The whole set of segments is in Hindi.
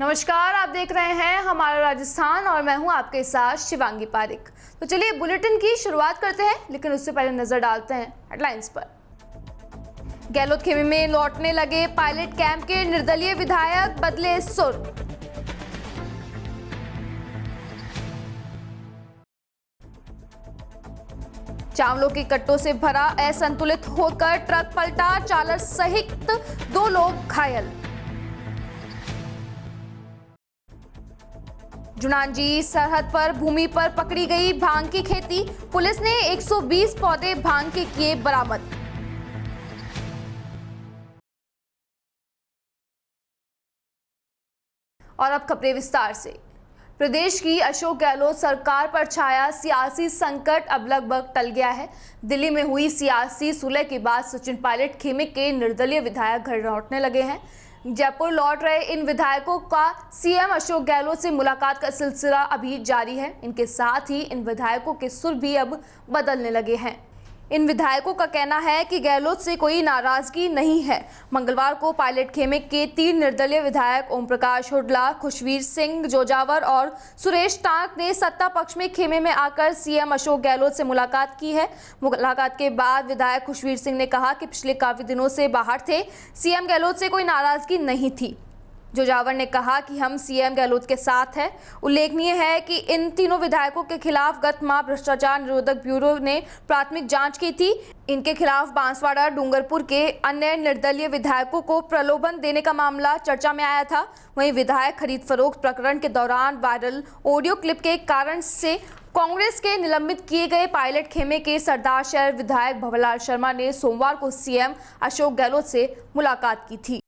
नमस्कार, आप देख रहे हैं हमारा राजस्थान और मैं हूं आपके साथ शिवांगी पारिक। तो चलिए बुलेटिन की शुरुआत करते हैं, लेकिन उससे पहले नजर डालते हैं हेडलाइंस पर। गहलोत खेमे में लौटने लगे पायलट कैंप के निर्दलीय विधायक बदले सुर। चावलों के कट्टों से भरा असंतुलित होकर ट्रक पलटा, चालक सहित 2 लोग घायल। जुनांजी सरहद पर भूमि पर पकड़ी गई भांग की खेती, पुलिस ने 120 पौधे भांग के किए बरामद। और अब खबरें विस्तार से। प्रदेश की अशोक गहलोत सरकार पर छाया सियासी संकट अब लगभग टल गया है। दिल्ली में हुई सियासी सुलह के बाद सचिन पायलट खेमे के निर्दलीय विधायक घर लौटने लगे हैं। जयपुर लौट रहे इन विधायकों का सीएम अशोक गहलोत से मुलाकात का सिलसिला अभी जारी है। इनके साथ ही इन विधायकों के सुर भी अब बदलने लगे हैं। इन विधायकों का कहना है कि गहलोत से कोई नाराजगी नहीं है। मंगलवार को पायलट खेमे के 3 निर्दलीय विधायक ओम प्रकाश हुड्डा, खुशवीर सिंह जोजावर और सुरेश टांक ने सत्ता पक्ष में खेमे में आकर सीएम अशोक गहलोत से मुलाकात की है। मुलाकात के बाद विधायक खुशवीर सिंह ने कहा कि पिछले काफी दिनों से बाहर थे, सीएम गहलोत से कोई नाराजगी नहीं थी। जोजावर ने कहा कि हम सीएम गहलोत के साथ हैं। उल्लेखनीय है कि इन तीनों विधायकों के खिलाफ गत माह भ्रष्टाचार निरोधक ब्यूरो ने प्राथमिक जांच की थी। इनके खिलाफ बांसवाड़ा डूंगरपुर के अन्य निर्दलीय विधायकों को प्रलोभन देने का मामला चर्चा में आया था। वहीं विधायक खरीद फरोख्त प्रकरण के दौरान वायरल ऑडियो क्लिप के कारण से कांग्रेस के निलंबित किए गए पायलट खेमे के सरदार शहर विधायक भंवरलाल शर्मा ने सोमवार को सीएम अशोक गहलोत से मुलाकात की थी।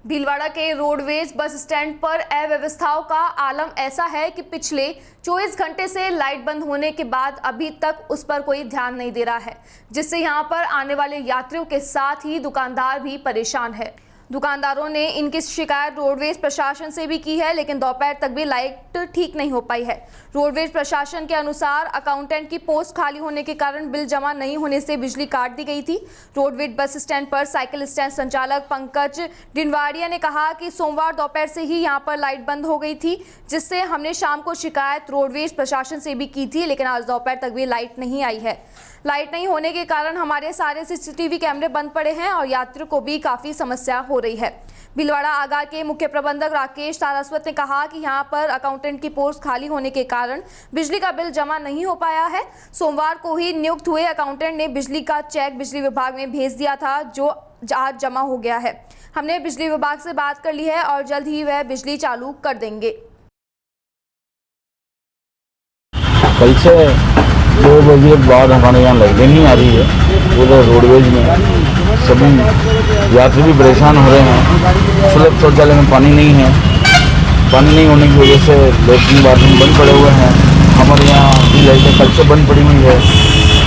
भीलवाड़ा के रोडवेज बस स्टैंड पर अव्यवस्थाओं का आलम ऐसा है कि पिछले 24 घंटे से लाइट बंद होने के बाद अभी तक उस पर कोई ध्यान नहीं दे रहा है, जिससे यहां पर आने वाले यात्रियों के साथ ही दुकानदार भी परेशान है। दुकानदारों ने इनकी शिकायत रोडवेज प्रशासन से भी की है, लेकिन दोपहर तक भी लाइट ठीक नहीं हो पाई है। रोडवेज प्रशासन के अनुसार अकाउंटेंट की पोस्ट खाली होने के कारण बिल जमा नहीं होने से बिजली काट दी गई थी। रोडवेज बस स्टैंड पर साइकिल स्टैंड संचालक पंकज डिंडवाड़िया ने कहा कि सोमवार दोपहर से ही यहां पर लाइट बंद हो गई थी, जिससे हमने शाम को शिकायत रोडवेज प्रशासन से भी की थी, लेकिन आज दोपहर तक भी लाइट नहीं आई है। लाइट नहीं होने के कारण हमारे सारे सीसीटीवी कैमरे बंद पड़े हैं और यात्रियों को भी काफी समस्या हो रही है। भीलवाड़ा आगार के मुख्य प्रबंधक राकेश सारस्वत ने कहा कि यहां पर अकाउंटेंट की पोस्ट खाली होने के कारण बिजली का बिल जमा नहीं हो पाया है। सोमवार को ही नियुक्त हुए अकाउंटेंट ने बिजली का चेक बिजली विभाग में भेज दिया था, जो आज जमा हो गया है। हमने बिजली विभाग से बात कर ली है और जल्द ही वह बिजली चालू कर देंगे। कल से 2 बजे बाद हमारे यहाँ लाइटें नहीं आ रही है। पूरे रोडवेज में सभी यात्री भी परेशान हो रहे हैं। सुलभ शौचालय में पानी नहीं है। पानी नहीं होने की वजह से लेटरिन बाथरूम बंद पड़े हुए हैं। हमारे यहाँ भी लाइटें कल से बंद पड़ी हुई है।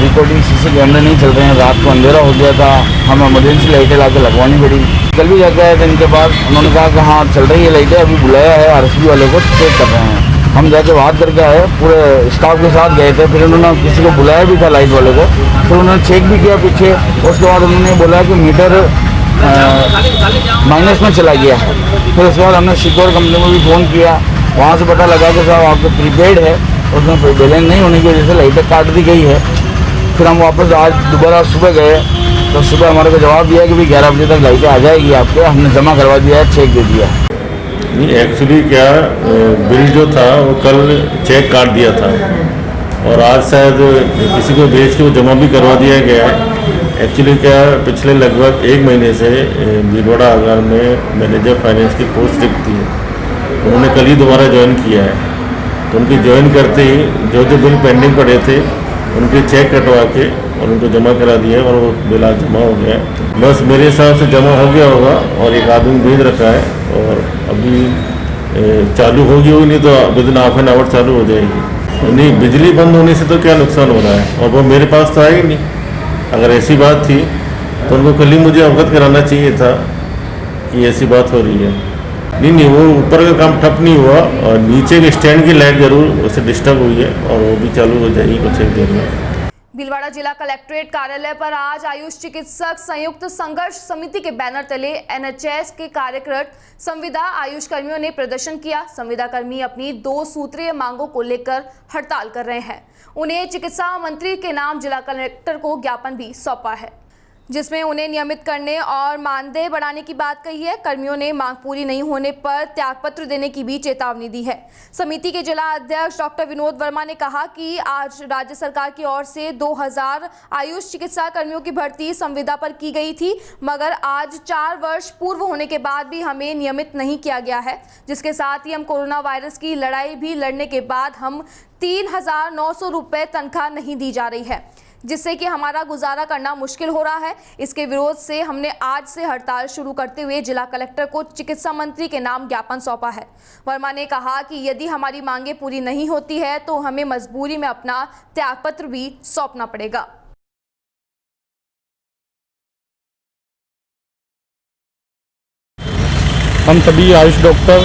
रिकॉर्डिंग सीसी कैमरे नहीं चल रहे हैं। रात को अंधेरा हो गया था, हमें इमरजेंसी लाइटें ला के लगवानी पड़ी। कल भी जाके आए थे इनके पास, उन्होंने कहा कि हाँ चल रही है लाइटें, अभी बुलाया है आरएसबी वाले को, चेक कर रहे हैं। हम जाके बात करके आए, पूरे स्टाफ के साथ गए थे। फिर उन्होंने किसी को बुलाया भी था लाइट वाले को, फिर उन्होंने चेक भी किया पीछे। उसके बाद उन्होंने बोला कि मीटर माइनस में चला गया है। फिर उसके बाद हमने सिक्योर कंपनी में भी फ़ोन किया, वहाँ से पता लगा कि साहब आपको प्रीपेड है, उसमें बैलेंस नहीं होने की वजह से लाइटें काट दी गई है। फिर हम वापस आज दोबारा सुबह गए, तो सुबह हमारे को जवाब दिया कि भाई 11 बजे तक लाइटें आ जाएगी आपके, हमने जमा करवा दिया है, चेक दे दिया। नहीं, एक्चुअली क्या बिल जो था वो कल चेक काट दिया था और आज शायद किसी को भेज के वो जमा भी करवा दिया गया है। एक्चुअली क्या पिछले लगभग 1 महीने से भीलवाड़ा आगार में मैनेजर फाइनेंस की पोस्ट रिक्त थी। उन्होंने कल ही दोबारा ज्वाइन किया है, तो उनकी ज्वाइन करते ही जो जो बिल पेंडिंग पड़े थे उनके चेक कटवा के और उनको जमा करा दिया और वो बिल आज जमा हो गया है। बस मेरे हिसाब से जमा हो गया होगा और एक आदमी भेज रखा है और अभी चालू होगी, नहीं तो विदिन हाफ एन आवर चालू हो जाएगी। नहीं, बिजली बंद होने से तो क्या नुकसान हो रहा है, और वो मेरे पास तो आएगी नहीं। अगर ऐसी बात थी तो उनको कल ही मुझे अवगत कराना चाहिए था कि ऐसी बात हो रही है। नहीं, वो ऊपर का काम ठप नहीं हुआ और नीचे के स्टैंड की लाइट जरूर उससे डिस्टर्ब हुई है और वो भी चालू हो जाएगी कुछ एक देर में। भीलवाड़ा जिला कलेक्ट्रेट कार्यालय पर आज आयुष चिकित्सक संयुक्त संघर्ष समिति के बैनर तले एनएचएस के कार्यरत संविदा आयुष कर्मियों ने प्रदर्शन किया। संविदा कर्मी अपनी 2 सूत्रीय मांगों को लेकर हड़ताल कर रहे हैं। उन्हें चिकित्सा मंत्री के नाम जिला कलेक्टर को ज्ञापन भी सौंपा है, जिसमें उन्हें नियमित करने और मानदेय बढ़ाने की बात कही है। कर्मियों ने मांग पूरी नहीं होने पर त्यागपत्र देने की भी चेतावनी दी है। समिति के जिला अध्यक्ष डॉक्टर विनोद वर्मा ने कहा कि आज राज्य सरकार की ओर से 2000 आयुष चिकित्सा कर्मियों की भर्ती संविदा पर की गई थी, मगर आज 4 वर्ष पूर्व होने के बाद भी हमें नियमित नहीं किया गया है, जिसके साथ ही हम कोरोना वायरस की लड़ाई भी लड़ने के बाद हम 3,900 रुपये तनख्वाह नहीं दी जा रही है, जिससे कि हमारा गुजारा करना मुश्किल हो रहा है। इसके विरोध से हमने आज से हड़ताल शुरू करते हुए जिला कलेक्टर को चिकित्सा मंत्री के नाम ज्ञापन सौंपा है। वर्मा ने कहा कि यदि हमारी मांगें पूरी नहीं होती है तो हमें मजबूरी में अपना त्यागपत्र भी सौंपना पड़ेगा। हम सभी आयुष डॉक्टर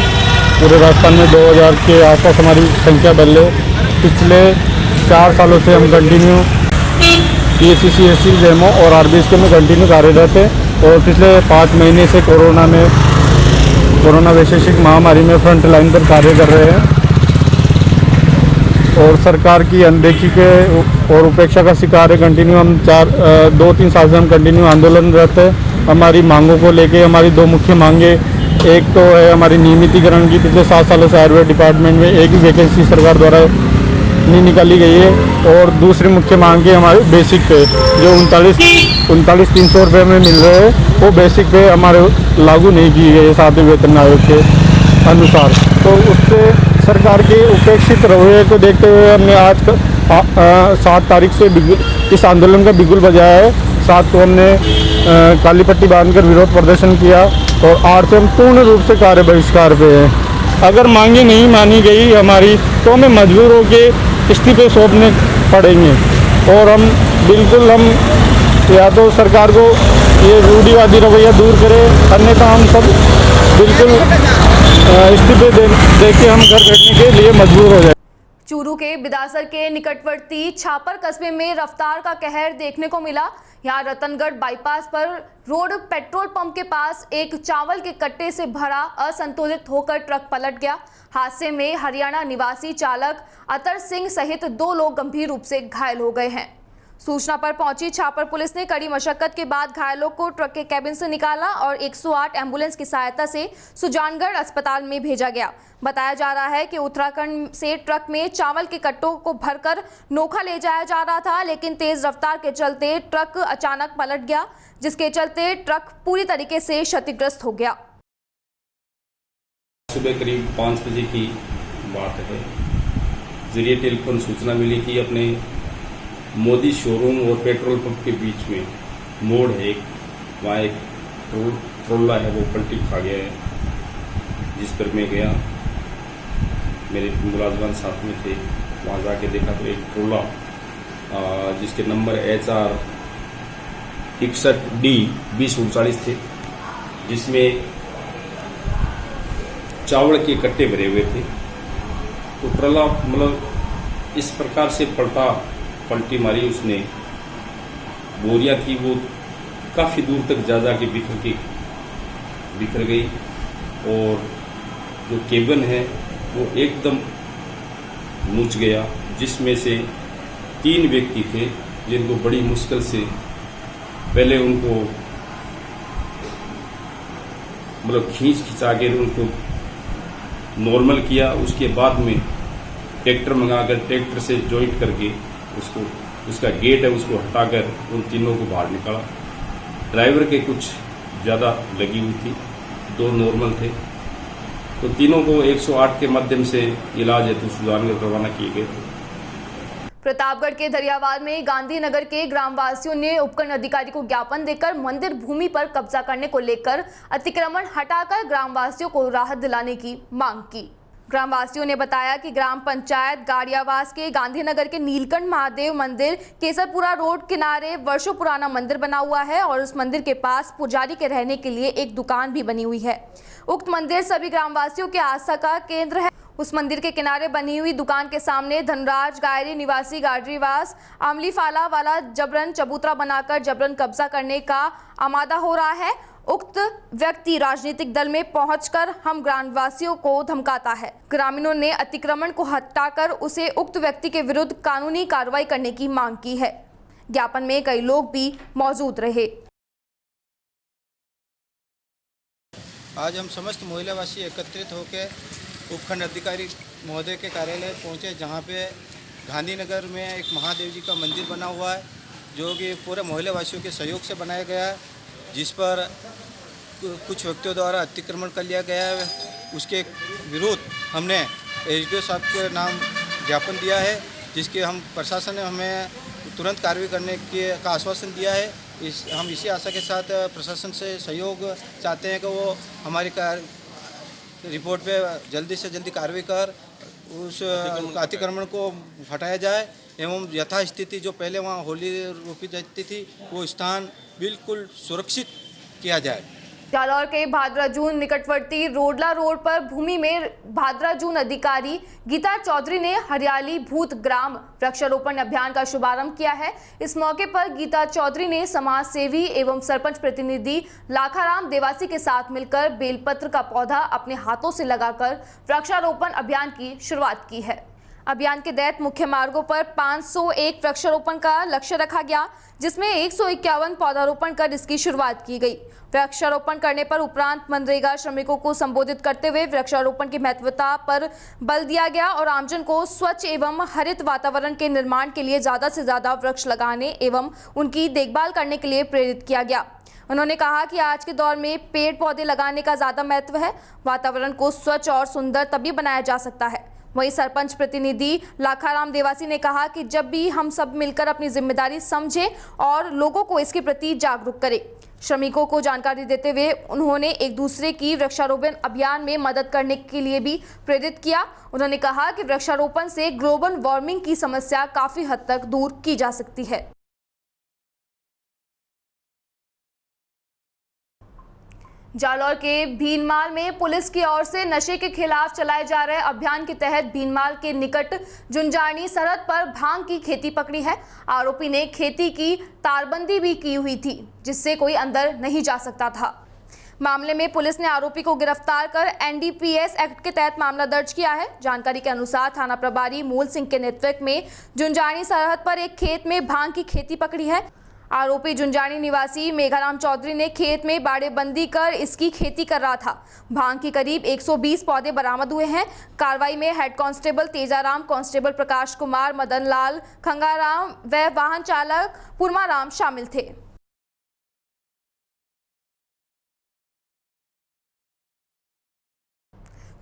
पूरे राजस्थान में 2000 के आसपास हमारी संख्या बढ़ है। पिछले 4 सालों से हम कंटिन्यू PSC, CSC, जेमो और RBSK में कंटिन्यू कार्यरत है और पिछले 5 महीने से कोरोना वैश्विक महामारी में फ्रंट लाइन पर कार्य कर रहे हैं और सरकार की अनदेखी के और उपेक्षा का शिकार है। कंटिन्यू हम 2-3 साल से हम कंटिन्यू आंदोलनरत है। हमारी मांगों को लेके हमारी 2 मुख्य मांगे, एक तो है हमारी नियमितीकरण की। पिछले 7 सालों से आयुर्वेद डिपार्टमेंट में एक भी वैकेंसी सरकार द्वारा नहीं निकाली गई है और दूसरी मुख्य मांग है हमारे बेसिक पे जो 39,300 रुपये में मिल रहे हैं, वो बेसिक पे हमारे लागू नहीं की गई है 7वें वेतन आयोग के अनुसार। तो उससे सरकार के उपेक्षित रवैये को देखते हुए हमने आज 7 तारीख से इस आंदोलन का बिगुल बजाया है। 7 को हमने काली पट्टी बांधकर विरोध प्रदर्शन किया और 8 से हम पूर्ण रूप से कार्य बहिष्कार पे हैं। अगर मांगे नहीं मानी गई हमारी तो हमें मजबूर होकर इस्तीफे सौंपने पड़ेंगे और हम या तो सरकार को ये रूढ़िवादी रवैया दूर करे, अन्यथा हम सब बिल्कुल इस्तीफे दे के हम घर बैठने के लिए मजबूर हो जाए। चूरू के बिदासर के निकटवर्ती छापर कस्बे में रफ्तार का कहर देखने को मिला। यहां रतनगढ़ बाईपास पर रोड पेट्रोल पंप के पास एक चावल के कट्टे से भरा असंतुलित होकर ट्रक पलट गया। हादसे में हरियाणा निवासी चालक अतर सिंह सहित 2 लोग गंभीर रूप से घायल हो गए हैं। सूचना पर पहुंची छापर पुलिस ने कड़ी मशक्कत के बाद घायलों को ट्रक के कैबिन से निकाला और 108 एम्बुलेंस की सहायता से सुजानगढ़ अस्पताल में भेजा गया। बताया जा रहा है कि उत्तराखंड से ट्रक में चावल के कट्टों को भरकर नोखा ले जाया जा रहा था, लेकिन तेज रफ्तार के चलते ट्रक अचानक पलट गया, जिसके चलते ट्रक पूरी तरीके से क्षतिग्रस्त हो गया। सुबह करीब 5 बजे की बात है, जरिए टेलीफोन सूचना मिली कि अपने मोदी शोरूम और पेट्रोल पंप के बीच में मोड़ है, वहाँ एक ट्रोला है वो पलटी खा गया है, जिस पर मैं गया, मेरे मुलाजमान साथ में थे। वहाँ जाके देखा तो एक ट्रोला जिसके नंबर HR 61D 2039 थे, जिसमें चावल के कट्टे भरे हुए थे। तो ट्रोला मतलब इस प्रकार से पलटी मारी उसने, बोरियां थी वो काफ़ी दूर तक जा के बिखर गई और जो केबिन है वो एकदम नूच गया, जिसमें से 3 व्यक्ति थे जिनको बड़ी मुश्किल से पहले उनको मतलब खिंचा के उनको नॉर्मल किया। उसके बाद में ट्रैक्टर मंगाकर ट्रैक्टर से जॉइंट करके उसका गेट है उसको हटाकर उन तीनों को बाहर निकाला। ड्राइवर के कुछ ज़्यादा लगी हुई थी, 2 नॉर्मल थे। तो तीनों को 108 के माध्यम से इलाज हेतु सुजानगढ़ रवाना किए गए थे। प्रतापगढ़ के दरियावाद में गांधीनगर के ग्रामवासियों ने उपखंड अधिकारी को ज्ञापन देकर मंदिर भूमि पर कब्जा करने को लेकर अतिक्रमण हटाकर ग्रामवासियों को राहत दिलाने की मांग की। ग्रामवासियों ने बताया कि ग्राम पंचायत गाड़ियावास के गांधीनगर के नीलकंठ महादेव मंदिर केसरपुरा रोड किनारे वर्षों पुराना मंदिर बना हुआ है और उस मंदिर के पास पुजारी के रहने के लिए एक दुकान भी बनी हुई है। उक्त मंदिर सभी ग्रामवासियों के आस्था का केंद्र है। उस मंदिर के किनारे बनी हुई दुकान के सामने धनराज गायरी निवासी गाडरीवास आमलीफाला वाला जबरन चबूतरा बनाकर जबरन कब्जा करने का आमादा हो रहा है। उक्त व्यक्ति राजनीतिक दल में पहुंचकर हम ग्रामवासियों को धमकाता है। ग्रामीणों ने अतिक्रमण को हटाकर उसे उक्त व्यक्ति के विरुद्ध कानूनी कार्रवाई करने की मांग की है। ज्ञापन में कई लोग भी मौजूद रहे। आज हम समस्त मोहल्लावासी एकत्रित होकर उपखंड अधिकारी महोदय के कार्यालय पहुंचे, जहां पे गांधीनगर में एक महादेव जी का मंदिर बना हुआ है, जो कि पूरे मोहल्लावासियों के सहयोग से बनाया गया है, जिस पर कुछ व्यक्तियों द्वारा अतिक्रमण कर लिया गया है। उसके विरुद्ध हमने एसडीओ साहब के नाम ज्ञापन दिया है, जिसके हम प्रशासन ने हमें तुरंत कार्रवाई करने का आश्वासन दिया है। हम इसी आशा के साथ प्रशासन से सहयोग चाहते हैं कि वो हमारी रिपोर्ट पे जल्दी से जल्दी कार्रवाई कर उस अतिक्रमण को हटाया जाए एवं यथास्थिति जो पहले वहाँ होली रोपी जाती थी वो स्थान बिल्कुल सुरक्षित किया जाए। जालौर के भादराजून निकटवर्ती रोडला रोड पर भूमि में भादराजून अधिकारी गीता चौधरी ने हरियाली भूत ग्राम वृक्षारोपण अभियान का शुभारंभ किया है। इस मौके पर गीता चौधरी ने समाज सेवी एवं सरपंच प्रतिनिधि लाखाराम देवासी के साथ मिलकर बेलपत्र का पौधा अपने हाथों से लगाकर वृक्षारोपण अभियान की शुरुआत की है। अभियान के तहत मुख्य मार्गों पर 501 वृक्षारोपण का लक्ष्य रखा गया, जिसमें 151 पौधारोपण कर इसकी शुरुआत की गई। वृक्षारोपण करने पर उपरांत मनरेगा श्रमिकों को संबोधित करते हुए वृक्षारोपण की महत्वता पर बल दिया गया और आमजन को स्वच्छ एवं हरित वातावरण के निर्माण के लिए ज़्यादा से ज़्यादा वृक्ष लगाने एवं उनकी देखभाल करने के लिए प्रेरित किया गया। उन्होंने कहा कि आज के दौर में पेड़ पौधे लगाने का ज़्यादा महत्व है। वातावरण को स्वच्छ और सुंदर तभी बनाया जा सकता है। वहीं सरपंच प्रतिनिधि लाखाराम देवासी ने कहा कि जब भी हम सब मिलकर अपनी जिम्मेदारी समझें और लोगों को इसके प्रति जागरूक करें। श्रमिकों को जानकारी देते हुए उन्होंने एक दूसरे की वृक्षारोपण अभियान में मदद करने के लिए भी प्रेरित किया। उन्होंने कहा कि वृक्षारोपण से ग्लोबल वार्मिंग की समस्या काफ़ी हद तक दूर की जा सकती है। जालौर के भीनमाल में पुलिस की ओर से नशे के खिलाफ चलाए जा रहे अभियान के तहत भीनमाल के निकट जुंजानी सरहद पर भांग की खेती पकड़ी है। आरोपी ने खेती की तारबंदी भी की हुई थी, जिससे कोई अंदर नहीं जा सकता था। मामले में पुलिस ने आरोपी को गिरफ्तार कर एनडीपीएस एक्ट के तहत मामला दर्ज किया है। जानकारी के अनुसार थाना प्रभारी मूल सिंह के नेतृत्व में जुंजानी सरहद पर एक खेत में भांग की खेती पकड़ी है। आरोपी जुंजानी निवासी मेघाराम चौधरी ने खेत में बाड़ेबंदी कर इसकी खेती कर रहा था। भांग की करीब 120 पौधे बरामद हुए हैं। कार्रवाई में head constable Tejaram, constable Prakash Kumar, Madan Lal खंगाराम व वाहन चालक पुरमाराम शामिल थे।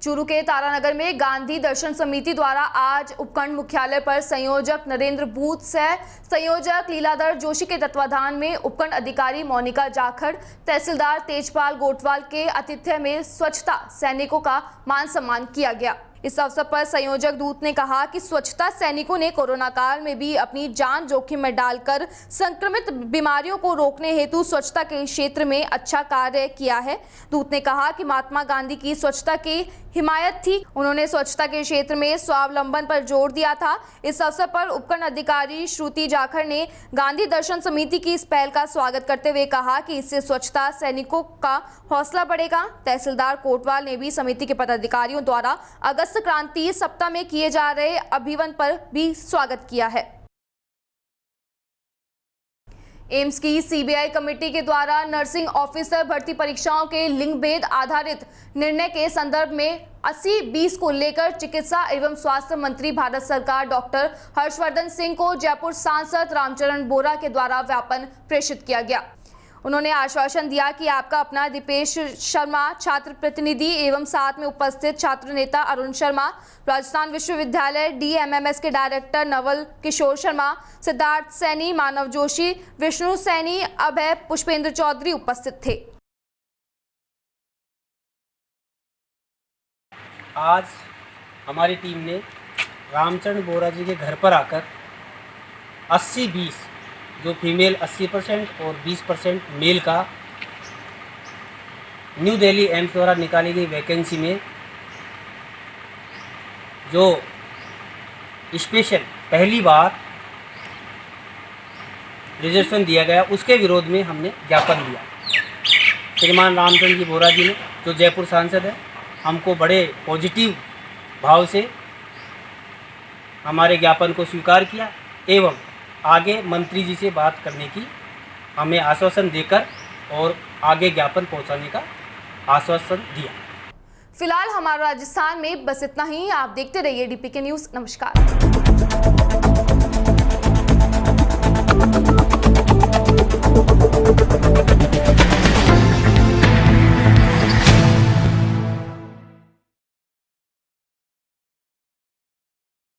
चूरू के तारानगर में गांधी दर्शन समिति द्वारा आज उपखंड मुख्यालय पर संयोजक नरेंद्र बूथ सह संयोजक लीलाधर जोशी के तत्वाधान में उपखंड अधिकारी मोनिका जाखड़, तहसीलदार तेजपाल गोटवाल के आतिथ्य में स्वच्छता सैनिकों का मान सम्मान किया गया। इस अवसर पर संयोजक दूत ने कहा कि स्वच्छता सैनिकों ने कोरोना काल में भी अपनी जान जोखिम में डालकर संक्रमित बीमारियों को रोकने हेतु स्वच्छता के क्षेत्र में अच्छा कार्य किया है। दूत ने कहा कि महात्मा गांधी की स्वच्छता की हिमायत थी। उन्होंने स्वच्छता के क्षेत्र में स्वावलंबन पर जोर दिया था। इस अवसर पर उपखंड अधिकारी श्रुति जाखड़ ने गांधी दर्शन समिति की इस पहल का स्वागत करते हुए कहा कि इससे स्वच्छता सैनिकों का हौसला बढ़ेगा। तहसीलदार कोटवाल ने भी समिति के पदाधिकारियों द्वारा अगस्त क्रांति सप्ताह में किए जा रहे अभियान पर भी स्वागत किया है। एम्स की सीबीआई कमेटी के द्वारा नर्सिंग ऑफिसर भर्ती परीक्षाओं के लिंग भेद आधारित निर्णय के संदर्भ में 80-20 को लेकर चिकित्सा एवं स्वास्थ्य मंत्री भारत सरकार डॉक्टर हर्षवर्धन सिंह को जयपुर सांसद रामचरण बोरा के द्वारा ज्ञापन प्रेषित किया गया। उन्होंने आश्वासन दिया कि आपका अपना दीपेश शर्मा छात्र प्रतिनिधि एवं साथ में उपस्थित छात्र नेता अरुण शर्मा, राजस्थान विश्वविद्यालय डीएमएमएस के डायरेक्टर नवल किशोर शर्मा, सिद्धार्थ सैनी, मानव जोशी, विष्णु सैनी, अभय पुष्पेंद्र चौधरी उपस्थित थे। आज हमारी टीम ने रामचरण बोरा जी के घर पर आकर 80-20 जो फीमेल 80% और 20% मेल का न्यू दिल्ली एम्स द्वारा निकाली गई वैकेंसी में जो स्पेशल पहली बार रिजर्वेशन दिया गया उसके विरोध में हमने ज्ञापन दिया। श्रीमान रामचंद्र जी बोरा जी ने, जो जयपुर सांसद है, हमको बड़े पॉजिटिव भाव से हमारे ज्ञापन को स्वीकार किया एवं आगे मंत्री जी से बात करने की हमें आश्वासन देकर और आगे ज्ञापन पहुंचाने का आश्वासन दिया। फिलहाल हमारा राजस्थान में बस इतना ही। आप देखते रहिए DPK न्यूज़। नमस्कार।